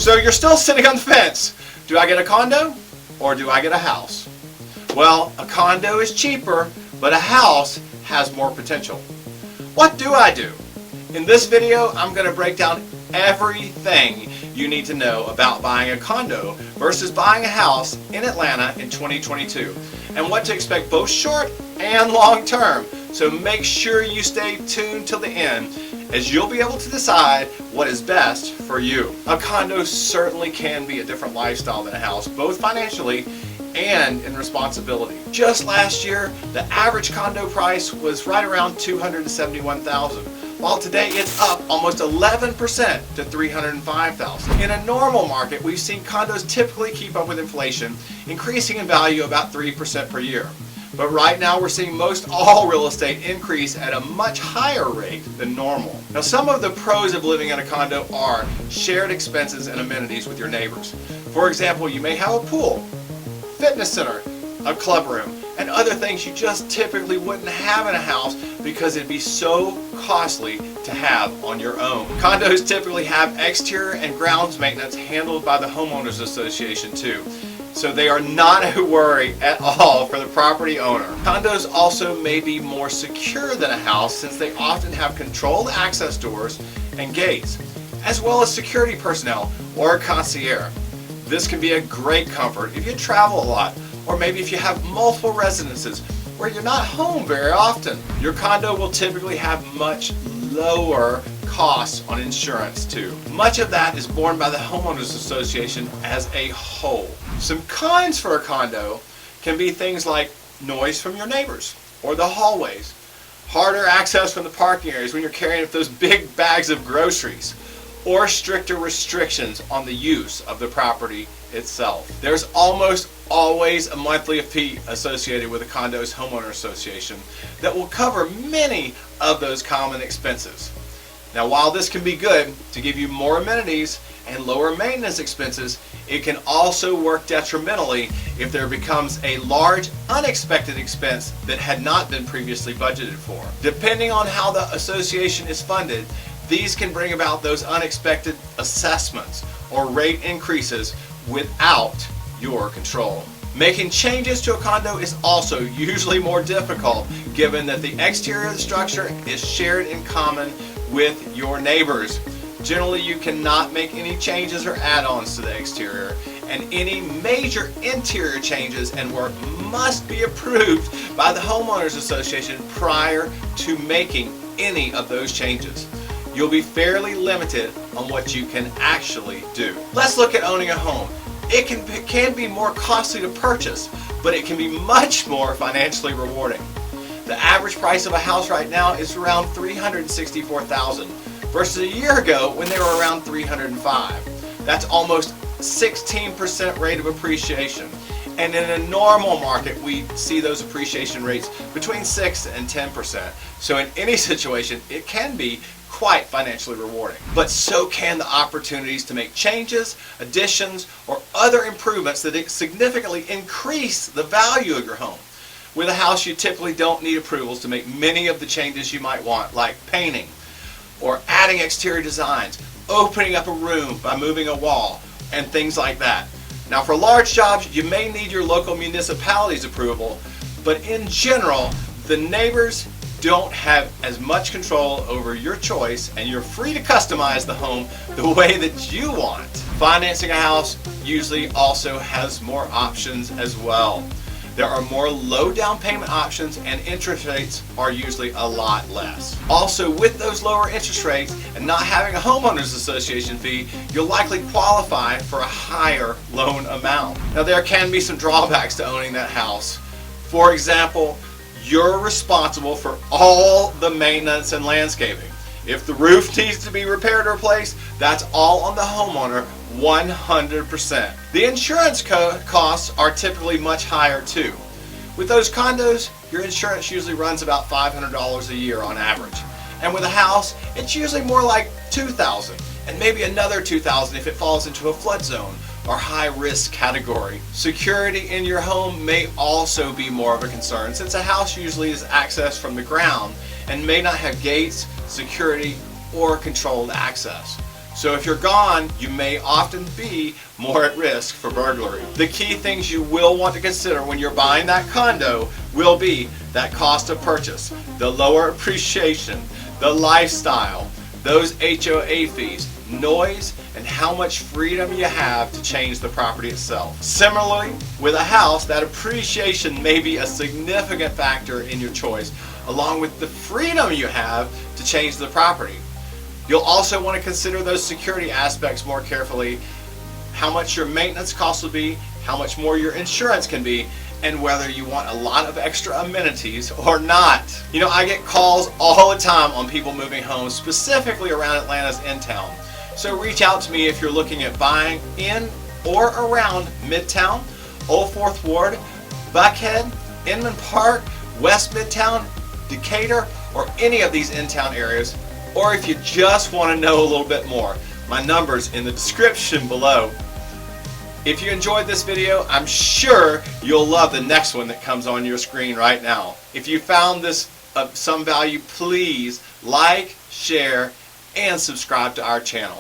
So you're still sitting on the fence. Do I get a condo or do I get a house? Well, a condo is cheaper, but a house has more potential. What do I do? In this video, I'm going to break down everything you need to know about buying a condo versus buying a house in Atlanta in 2022, and what to expect both short and long term. So make sure you stay tuned till the end, as you'll be able to decide what is best for you. A condo certainly can be a different lifestyle than a house, both financially and in responsibility. Just last year, the average condo price was right around $271,000, while today it's up almost 11% to $305,000. In a normal market, we've seen condos typically keep up with inflation, increasing in value about 3% per year. But right now we're seeing most all real estate increase at a much higher rate than normal. Now, some of the pros of living in a condo are shared expenses and amenities with your neighbors. For example, you may have a pool, fitness center, a club room, and other things you just typically wouldn't have in a house because it'd be so costly to have on your own. Condos typically have exterior and grounds maintenance handled by the homeowners association too, so they are not a worry at all for the property owner. Condos also may be more secure than a house since they often have controlled access doors and gates, as well as security personnel or a concierge. This can be a great comfort if you travel a lot, or maybe if you have multiple residences where you're not home very often. Your condo will typically have much lower costs on insurance too. Much of that is borne by the homeowners association as a whole. Some cons for a condo can be things like noise from your neighbors or the hallways, harder access from the parking areas when you're carrying up those big bags of groceries, or stricter restrictions on the use of the property itself. There's almost always a monthly fee associated with a condo's homeowner association that will cover many of those common expenses. Now, while this can be good to give you more amenities and lower maintenance expenses, it can also work detrimentally if there becomes a large unexpected expense that had not been previously budgeted for. Depending on how the association is funded, these can bring about those unexpected assessments or rate increases without your control. Making changes to a condo is also usually more difficult, given that the exterior of the structure is shared in common with your neighbors. Generally, you cannot make any changes or add-ons to the exterior, and any major interior changes and work must be approved by the homeowners association prior to making any of those changes. You'll be fairly limited on what you can actually do. Let's look at owning a home. It can be more costly to purchase, but it can be much more financially rewarding. The average price of a house right now is around $364,000 versus a year ago when they were around $305,000. That's almost 16% rate of appreciation. And in a normal market, we see those appreciation rates between 6 and 10%. So in any situation, it can be quite financially rewarding. But so can the opportunities to make changes, additions, or other improvements that significantly increase the value of your home. With a house, you typically don't need approvals to make many of the changes you might want, like painting, or adding exterior designs, opening up a room by moving a wall, and things like that. Now, for large jobs, you may need your local municipality's approval, but in general, the neighbors don't have as much control over your choice, and you're free to customize the home the way that you want. Financing a house usually also has more options as well. There are more low down payment options, and interest rates are usually a lot less. Also, with those lower interest rates and not having a homeowners association fee, you'll likely qualify for a higher loan amount. Now, there can be some drawbacks to owning that house. For example, you're responsible for all the maintenance and landscaping. If the roof needs to be repaired or replaced, that's all on the homeowner 100%. The insurance costs are typically much higher too. With those condos, your insurance usually runs about $500 a year on average. And with a house, it's usually more like $2,000, and maybe another $2,000 if it falls into a flood zone or high risk category. Security in your home may also be more of a concern, since a house usually is accessed from the ground and may not have gates, security, or controlled access. So if you're gone, you may often be more at risk for burglary. The key things you will want to consider when you're buying that condo will be that cost of purchase, the lower appreciation, the lifestyle, those HOA fees, noise, and how much freedom you have to change the property itself. Similarly, with a house, that appreciation may be a significant factor in your choice, along with the freedom you have to change the property. You'll also want to consider those security aspects more carefully, how much your maintenance costs will be, how much more your insurance can be, and whether you want a lot of extra amenities or not. You know, I get calls all the time on people moving homes, specifically around Atlanta's in-town. So reach out to me if you're looking at buying in or around Midtown, Old 4th Ward, Buckhead, Inman Park, West Midtown, Decatur, or any of these in-town areas, or if you just want to know a little bit more. My number's in the description below. If you enjoyed this video, I'm sure you'll love the next one that comes on your screen right now. If you found this of some value, please like, share, and subscribe to our channel.